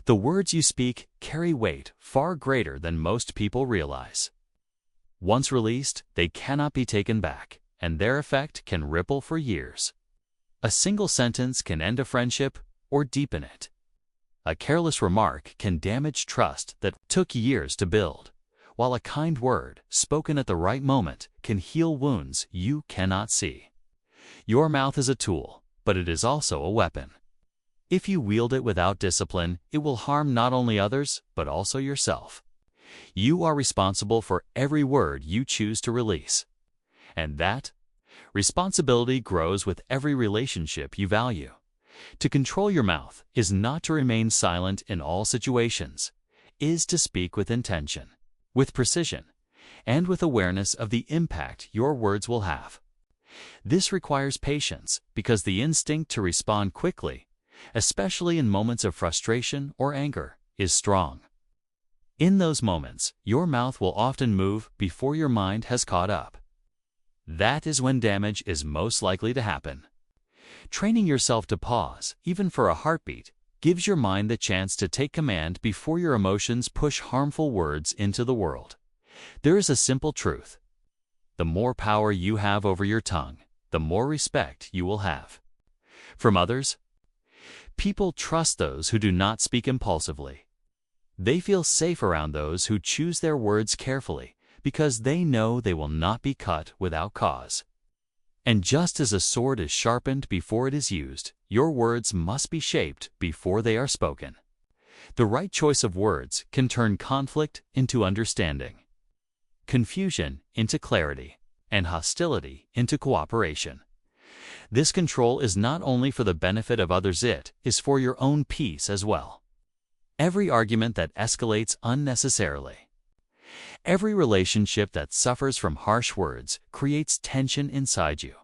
The words you speak carry weight far greater than most people realize. Once released, they cannot be taken back, and their effect can ripple for years. A single sentence can end a friendship or deepen it. A careless remark can damage trust that took years to build, while a kind word, spoken at the right moment, can heal wounds you cannot see. Your mouth is a tool, but it is also a weapon. If you wield it without discipline, it will harm not only others, but also yourself. You are responsible for every word you choose to release. And that responsibility grows with every relationship you value. To control your mouth is not to remain silent in all situations, is to speak with intention, with precision, and with awareness of the impact your words will have. This requires patience because the instinct to respond quickly, especially in moments of frustration or anger, is strong. In those moments, your mouth will often move before your mind has caught up. That is when damage is most likely to happen. Training yourself to pause, even for a heartbeat, gives your mind the chance to take command before your emotions push harmful words into the world. There is a simple truth. The more power you have over your tongue, the more respect you will have. From others, people trust those who do not speak impulsively. They feel safe around those who choose their words carefully because they know they will not be cut without cause. And just as a sword is sharpened before it is used, your words must be shaped before they are spoken. The right choice of words can turn conflict into understanding, confusion into clarity, and hostility into cooperation. This control is not only for the benefit of others, it is for your own peace as well. Every argument that escalates unnecessarily, every relationship that suffers from harsh words creates tension inside you.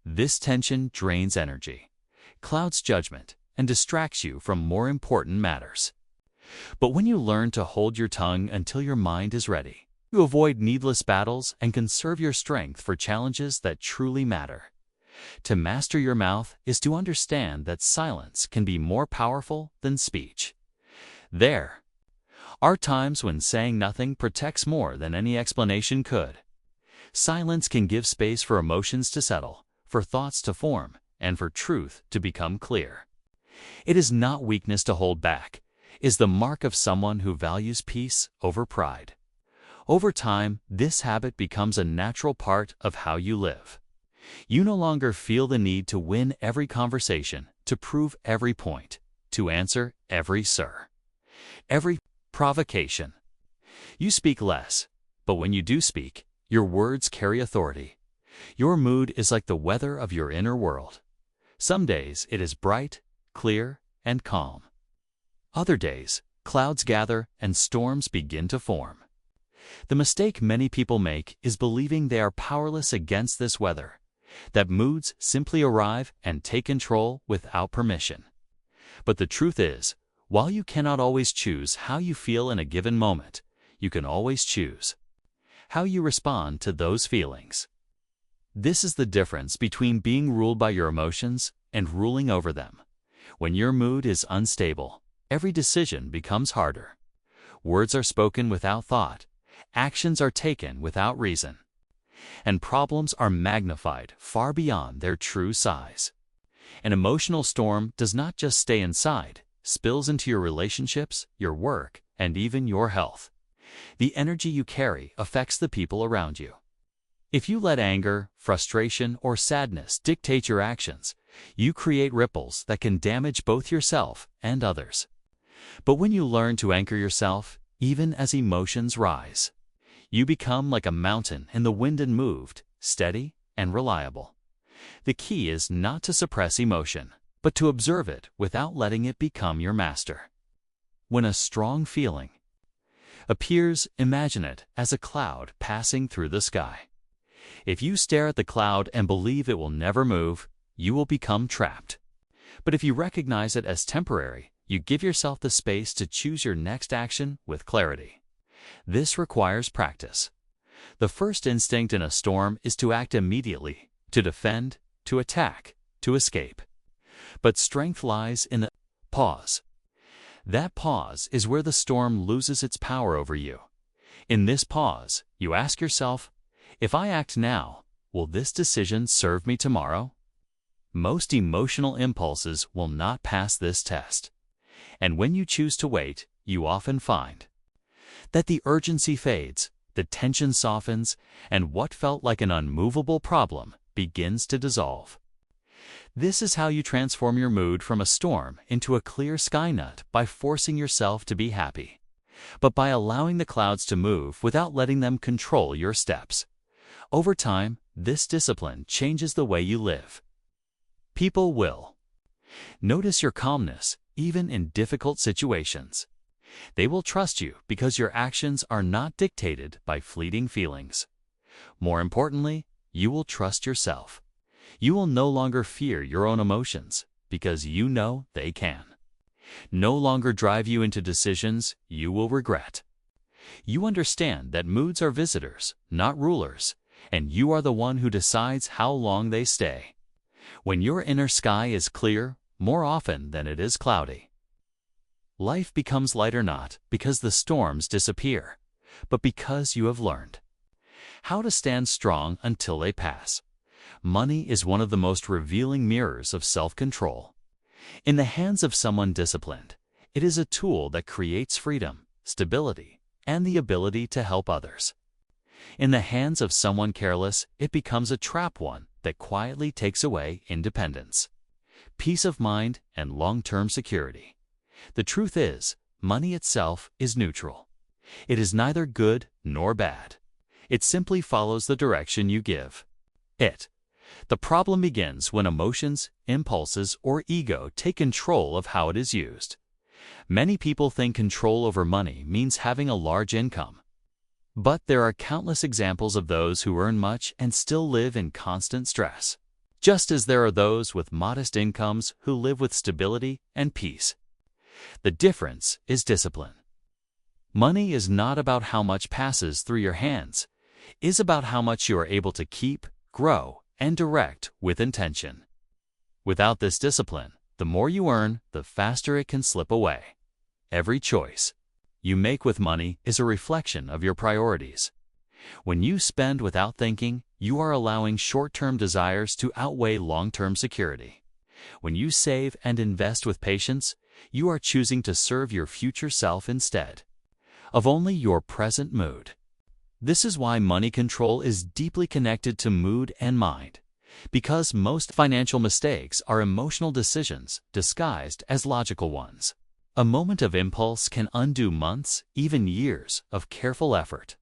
This tension drains energy, clouds judgment, and distracts you from more important matters. But when you learn to hold your tongue until your mind is ready, you avoid needless battles and conserve your strength for challenges that truly matter. To master your mouth is to understand that silence can be more powerful than speech. There are times when saying nothing protects more than any explanation could. Silence can give space for emotions to settle, for thoughts to form, and for truth to become clear. It is not weakness to hold back. It is the mark of someone who values peace over pride. Over time, this habit becomes a natural part of how you live. You no longer feel the need to win every conversation, to prove every point, to answer every sir, every provocation. You speak less, but when you do speak, your words carry authority. Your mood is like the weather of your inner world. Some days it is bright, clear, and calm. Other days, clouds gather and storms begin to form. The mistake many people make is believing they are powerless against this weather, that moods simply arrive and take control without permission. But the truth is, while you cannot always choose how you feel in a given moment, you can always choose how you respond to those feelings. This is the difference between being ruled by your emotions and ruling over them. When your mood is unstable, every decision becomes harder. Words are spoken without thought, actions are taken without reason, and problems are magnified far beyond their true size. An emotional storm does not just stay inside, spills into your relationships, your work, and even your health. The energy you carry affects the people around you. If you let anger, frustration, or sadness dictate your actions, you create ripples that can damage both yourself and others. But when you learn to anchor yourself, even as emotions rise, you become like a mountain in the wind and moved, steady, and reliable. The key is not to suppress emotion, but to observe it without letting it become your master. When a strong feeling appears, imagine it as a cloud passing through the sky. If you stare at the cloud and believe it will never move, you will become trapped. But if you recognize it as temporary, you give yourself the space to choose your next action with clarity. This requires practice. The first instinct in a storm is to act immediately, to defend, to attack, to escape. But strength lies in the pause. That pause is where the storm loses its power over you. In this pause, you ask yourself, if I act now, will this decision serve me tomorrow? Most emotional impulses will not pass this test. And when you choose to wait, you often find that the urgency fades, the tension softens, and what felt like an unmovable problem begins to dissolve. This is how you transform your mood from a storm into a clear sky, not by forcing yourself to be happy, but by allowing the clouds to move without letting them control your steps. Over time, this discipline changes the way you live. People will notice your calmness, even in difficult situations. They will trust you because your actions are not dictated by fleeting feelings. More importantly, you will trust yourself. You will no longer fear your own emotions because you know they can no longer drive you into decisions you will regret. You understand that moods are visitors, not rulers, and you are the one who decides how long they stay. When your inner sky is clear, more often than it is cloudy, life becomes lighter, not because the storms disappear, but because you have learned how to stand strong until they pass. Money is one of the most revealing mirrors of self-control. In the hands of someone disciplined, it is a tool that creates freedom, stability, and the ability to help others. In the hands of someone careless, it becomes a trap, one that quietly takes away independence, peace of mind, and long-term security. The truth is, money itself is neutral. It is neither good nor bad. It simply follows the direction you give it. The problem begins when emotions, impulses, or ego take control of how it is used. Many people think control over money means having a large income. But there are countless examples of those who earn much and still live in constant stress, just as there are those with modest incomes who live with stability and peace. The difference is discipline. Money is not about how much passes through your hands. It is about how much you are able to keep, grow, and direct with intention. Without this discipline, the more you earn, the faster it can slip away. Every choice you make with money is a reflection of your priorities. When you spend without thinking, you are allowing short-term desires to outweigh long-term security. When you save and invest with patience, you are choosing to serve your future self instead of only your present mood. This is why money control is deeply connected to mood and mind, because most financial mistakes are emotional decisions disguised as logical ones. A moment of impulse can undo months, even years, of careful effort.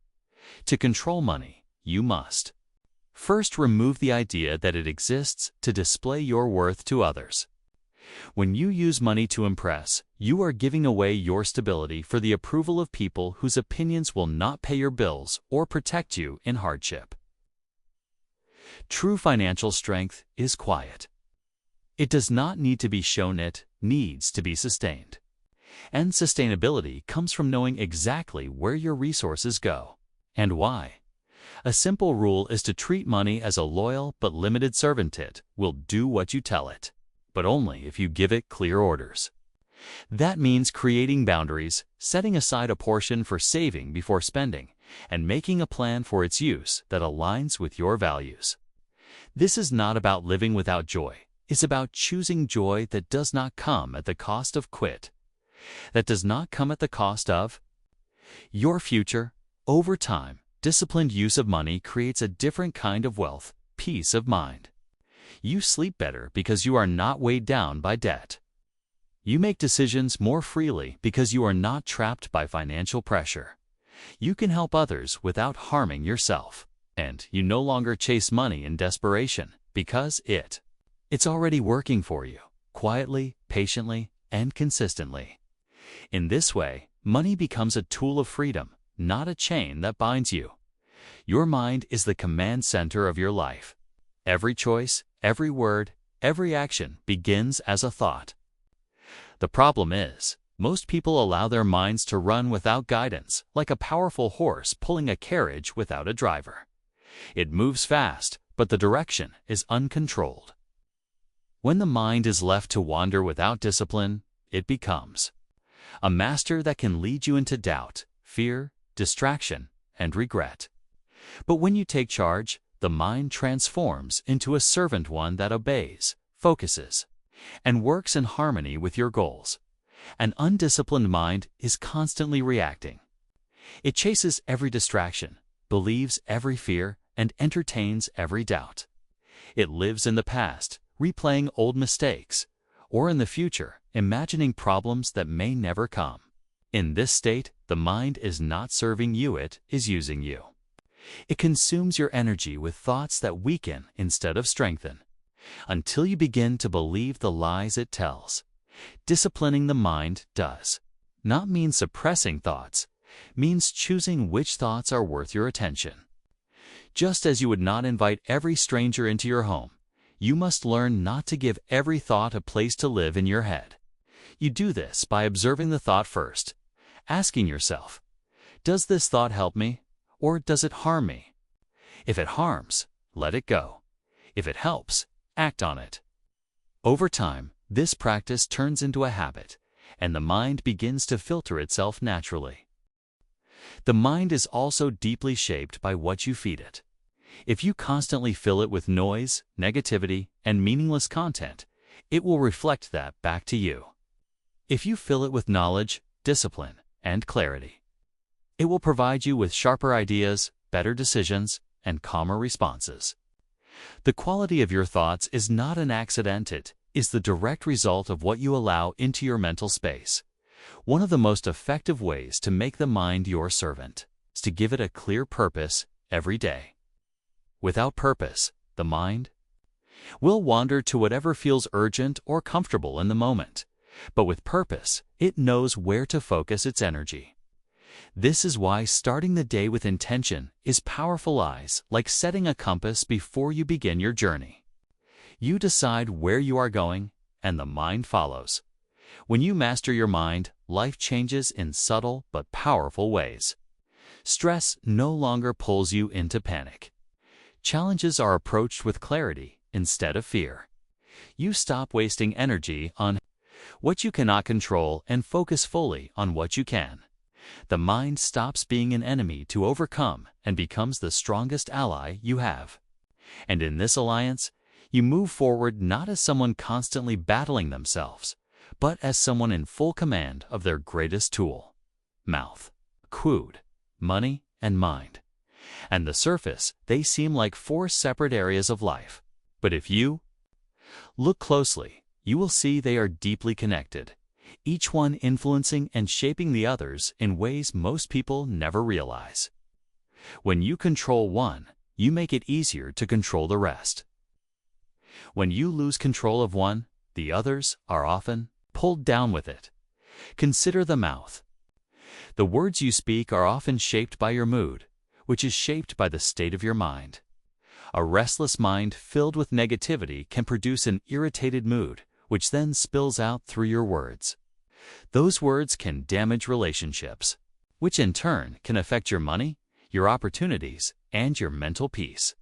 To control money, you must first remove the idea that it exists to display your worth to others. When you use money to impress, you are giving away your stability for the approval of people whose opinions will not pay your bills or protect you in hardship. True financial strength is quiet. It does not need to be shown, it needs to be sustained. And sustainability comes from knowing exactly where your resources go and why. A simple rule is to treat money as a loyal but limited servant. It will do what you tell it, but only if you give it clear orders. That means creating boundaries, setting aside a portion for saving before spending, and making a plan for its use that aligns with your values. This is not about living without joy. It's about choosing joy that does not come at the cost of that does not come at the cost of your future. Over time, disciplined use of money creates a different kind of wealth, peace of mind. You sleep better because you are not weighed down by debt. You make decisions more freely because you are not trapped by financial pressure. You can help others without harming yourself. And you no longer chase money in desperation because it's already working for you, quietly, patiently, and consistently. In this way, money becomes a tool of freedom, not a chain that binds you. Your mind is the command center of your life. Every choice, every word, every action begins as a thought. The problem is, most people allow their minds to run without guidance, like a powerful horse pulling a carriage without a driver. It moves fast, but the direction is uncontrolled. When the mind is left to wander without discipline, it becomes a master that can lead you into doubt, fear, distraction, and regret. But when you take charge, the mind transforms into a servant, one that obeys, focuses, and works in harmony with your goals. An undisciplined mind is constantly reacting. It chases every distraction, believes every fear, and entertains every doubt. It lives in the past, replaying old mistakes, or in the future, imagining problems that may never come. In this state, the mind is not serving you, it is using you. It consumes your energy with thoughts that weaken instead of strengthen, until you begin to believe the lies it tells. Disciplining the mind does not mean suppressing thoughts, means choosing which thoughts are worth your attention. Just as you would not invite every stranger into your home, you must learn not to give every thought a place to live in your head. You do this by observing the thought first, asking yourself, does this thought help me, or does it harm me? If it harms, let it go. If it helps, act on it. Over time, this practice turns into a habit, and the mind begins to filter itself naturally. The mind is also deeply shaped by what you feed it. If you constantly fill it with noise, negativity, and meaningless content, it will reflect that back to you. If you fill it with knowledge, discipline, and clarity, it will provide you with sharper ideas, better decisions, and calmer responses. The quality of your thoughts is not an accident, it is the direct result of what you allow into your mental space. One of the most effective ways to make the mind your servant is to give it a clear purpose every day. Without purpose, the mind will wander to whatever feels urgent or comfortable in the moment. But with purpose, it knows where to focus its energy. This is why starting the day with intention is powerful, like setting a compass before you begin your journey. You decide where you are going, and the mind follows. When you master your mind, life changes in subtle but powerful ways. Stress no longer pulls you into panic. Challenges are approached with clarity instead of fear. You stop wasting energy on what you cannot control and focus fully on what you can. The mind stops being an enemy to overcome and becomes the strongest ally you have. And in this alliance, you move forward not as someone constantly battling themselves, but as someone in full command of their greatest tool: mouth, quod, money, and mind. And the surface, they seem like four separate areas of life. But if you look closely, you will see they are deeply connected, each one influencing and shaping the others in ways most people never realize. When you control one, you make it easier to control the rest. When you lose control of one, the others are often pulled down with it. Consider the mouth. The words you speak are often shaped by your mood, which is shaped by the state of your mind. A restless mind filled with negativity can produce an irritated mood, which then spills out through your words. Those words can damage relationships, which in turn can affect your money, your opportunities, and your mental peace.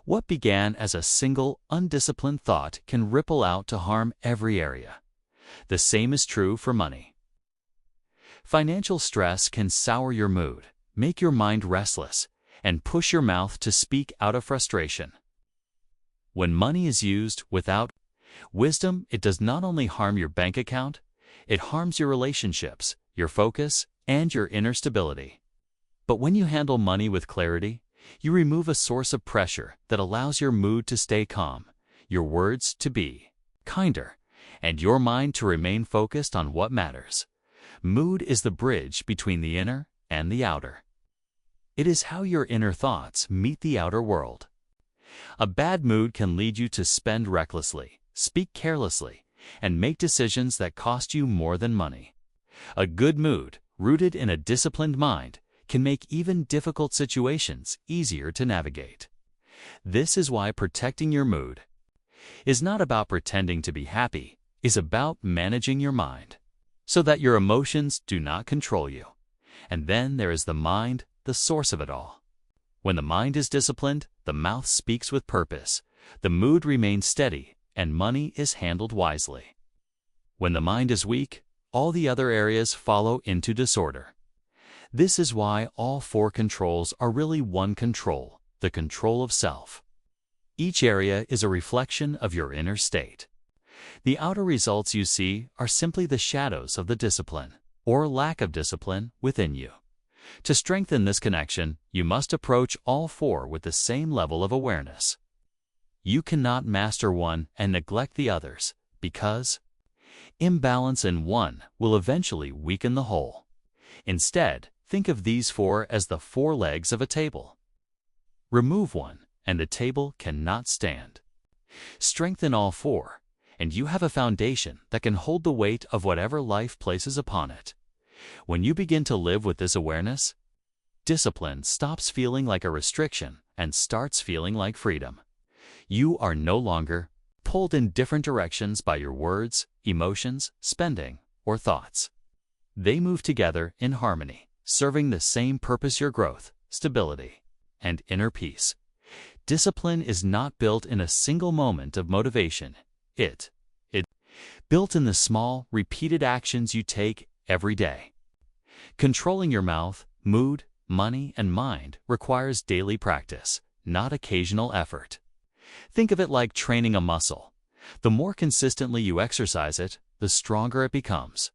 What began as a single, undisciplined thought can ripple out to harm every area. The same is true for money. Financial stress can sour your mood, make your mind restless, and push your mouth to speak out of frustration. When money is used without wisdom, it does not only harm your bank account, it harms your relationships, your focus, and your inner stability. But when you handle money with clarity, you remove a source of pressure that allows your mood to stay calm, your words to be kinder, and your mind to remain focused on what matters. Mood is the bridge between the inner and the outer. It is how your inner thoughts meet the outer world. A bad mood can lead you to spend recklessly, speak carelessly, and make decisions that cost you more than money. A good mood, rooted in a disciplined mind, can make even difficult situations easier to navigate. This is why protecting your mood is not about pretending to be happy, is about managing your mind, so that your emotions do not control you. And then there is the mind, the source of it all. When the mind is disciplined, the mouth speaks with purpose, the mood remains steady, and money is handled wisely. When the mind is weak, all the other areas follow into disorder. This is why all four controls are really one control, the control of self. Each area is a reflection of your inner state. The outer results you see are simply the shadows of the discipline, or lack of discipline, within you. To strengthen this connection, you must approach all four with the same level of awareness. You cannot master one and neglect the others, because imbalance in one will eventually weaken the whole. Instead, think of these four as the four legs of a table. Remove one, and the table cannot stand. Strengthen all four, and you have a foundation that can hold the weight of whatever life places upon it. When you begin to live with this awareness, discipline stops feeling like a restriction and starts feeling like freedom. You are no longer pulled in different directions by your words, emotions, spending, or thoughts. They move together in harmony, serving the same purpose: your growth, stability, and inner peace. Discipline is not built in a single moment of motivation. It's built in the small, repeated actions you take every day. Controlling your mouth, mood, money, and mind requires daily practice, not occasional effort. Think of it like training a muscle. The more consistently you exercise it, the stronger it becomes.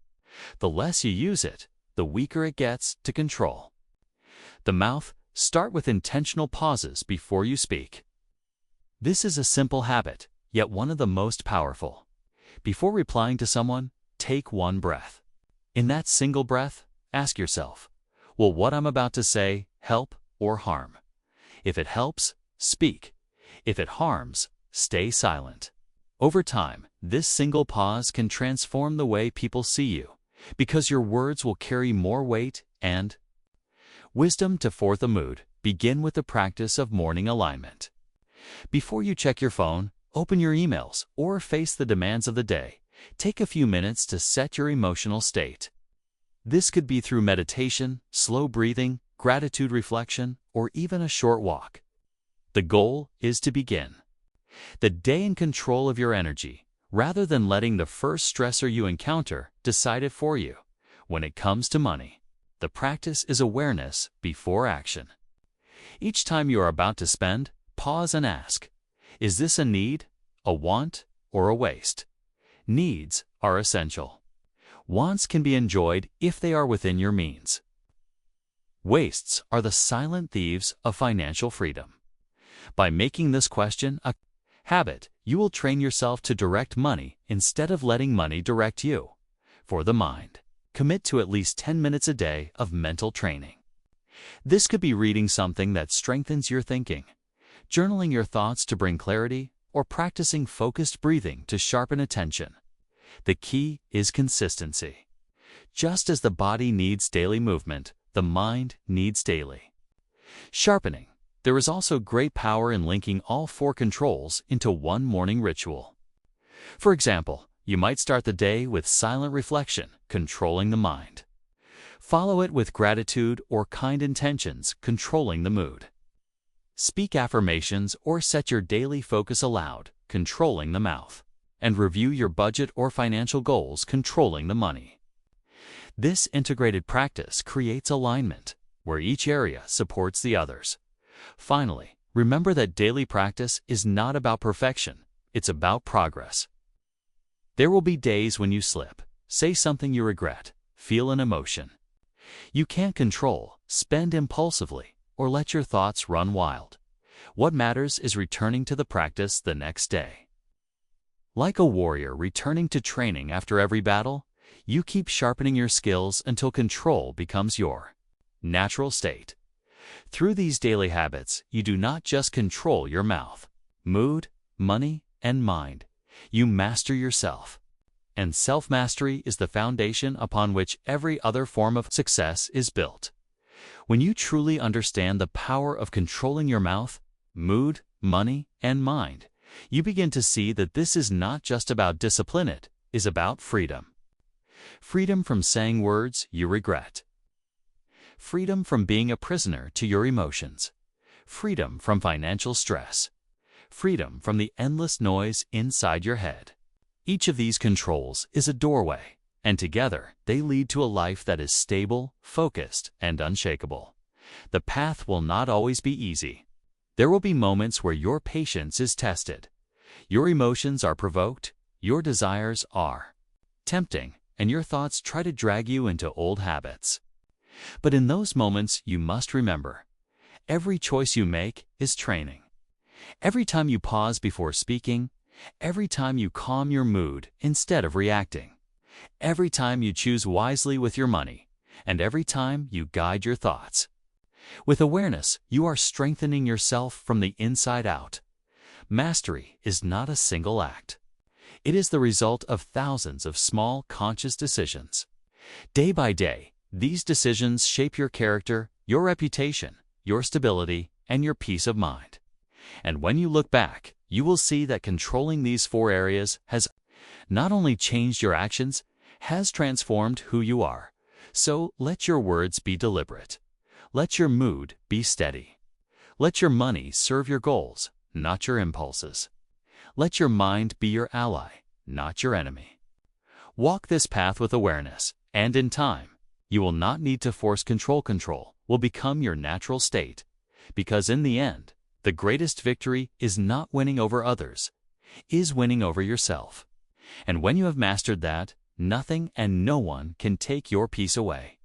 The less you use it, the weaker it gets to control. The mouth, start with intentional pauses before you speak. This is a simple habit, yet one of the most powerful. Before replying to someone, take one breath. In that single breath, ask yourself, will what I'm about to say help or harm? If it helps, speak. If it harms, stay silent. Over time, this single pause can transform the way people see you, because your words will carry more weight and wisdom. To fourth a mood, begin with the practice of morning alignment. Before you check your phone, open your emails, or face the demands of the day, take a few minutes to set your emotional state. This could be through meditation, slow breathing, gratitude reflection, or even a short walk. The goal is to begin the day in control of your energy, rather than letting the first stressor you encounter decide it for you. When it comes to money, the practice is awareness before action. Each time you are about to spend, pause and ask, is this a need, a want, or a waste? Needs are essential. Wants can be enjoyed if they are within your means. Wastes are the silent thieves of financial freedom. By making this question a habit, you will train yourself to direct money instead of letting money direct you. For the mind, commit to at least 10 minutes a day of mental training. This could be reading something that strengthens your thinking, journaling your thoughts to bring clarity, or practicing focused breathing to sharpen attention. The key is consistency. Just as the body needs daily movement, the mind needs daily sharpening. There is also great power in linking all four controls into one morning ritual. For example, you might start the day with silent reflection, controlling the mind. Follow it with gratitude or kind intentions, controlling the mood. Speak affirmations or set your daily focus aloud, controlling the mouth. And review your budget or financial goals, controlling the money. This integrated practice creates alignment, where each area supports the others. Finally, remember that daily practice is not about perfection, it's about progress. There will be days when you slip, say something you regret, feel an emotion you can't control, spend impulsively, or let your thoughts run wild. What matters is returning to the practice the next day. Like a warrior returning to training after every battle, you keep sharpening your skills until control becomes your natural state. Through these daily habits, you do not just control your mouth, mood, money, and mind. You master yourself. And self-mastery is the foundation upon which every other form of success is built. When you truly understand the power of controlling your mouth, mood, money, and mind, you begin to see that this is not just about discipline, it is about freedom. Freedom from saying words you regret. Freedom from being a prisoner to your emotions. Freedom from financial stress. Freedom from the endless noise inside your head. Each of these controls is a doorway, and together they lead to a life that is stable, focused, and unshakable. The path will not always be easy. There will be moments where your patience is tested. Your emotions are provoked, your desires are tempting, and your thoughts try to drag you into old habits. But in those moments, you must remember, every choice you make is training. Every time you pause before speaking, every time you calm your mood instead of reacting, every time you choose wisely with your money, and every time you guide your thoughts. With awareness, you are strengthening yourself from the inside out. Mastery is not a single act. It is the result of thousands of small, conscious decisions. Day by day, these decisions shape your character, your reputation, your stability, and your peace of mind. And when you look back, you will see that controlling these 4 areas has not only changed your actions, has transformed who you are. So let your words be deliberate. Let your mood be steady. Let your money serve your goals, not your impulses. Let your mind be your ally, not your enemy. Walk this path with awareness, and in time, you will not need to force control. Control will become your natural state, because in the end, the greatest victory is not winning over others, is winning over yourself. And when you have mastered that, nothing and no one can take your peace away.